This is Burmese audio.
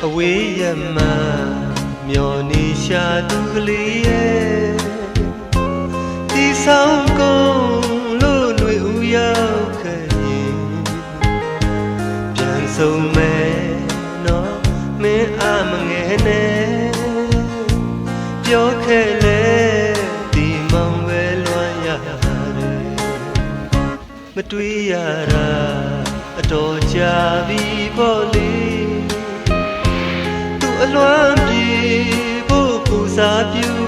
အဝေးရမမျောနေရှာသူကလေးရဲ့ဒီဆောင်ကုန်လို့ຫນွေဦးရောက်ခဲ့ရင်ပြန်ဆုံးမယ်နော်မင်းအမငယ်နဲ့ပြောခဲ့လေဒီမောင်ပဲလွမ်းရတယ်မတွေးရတာအတော်ကြာပြီပေါ့လေသူအလွမ်းပြေဖို့ပူစားပြူ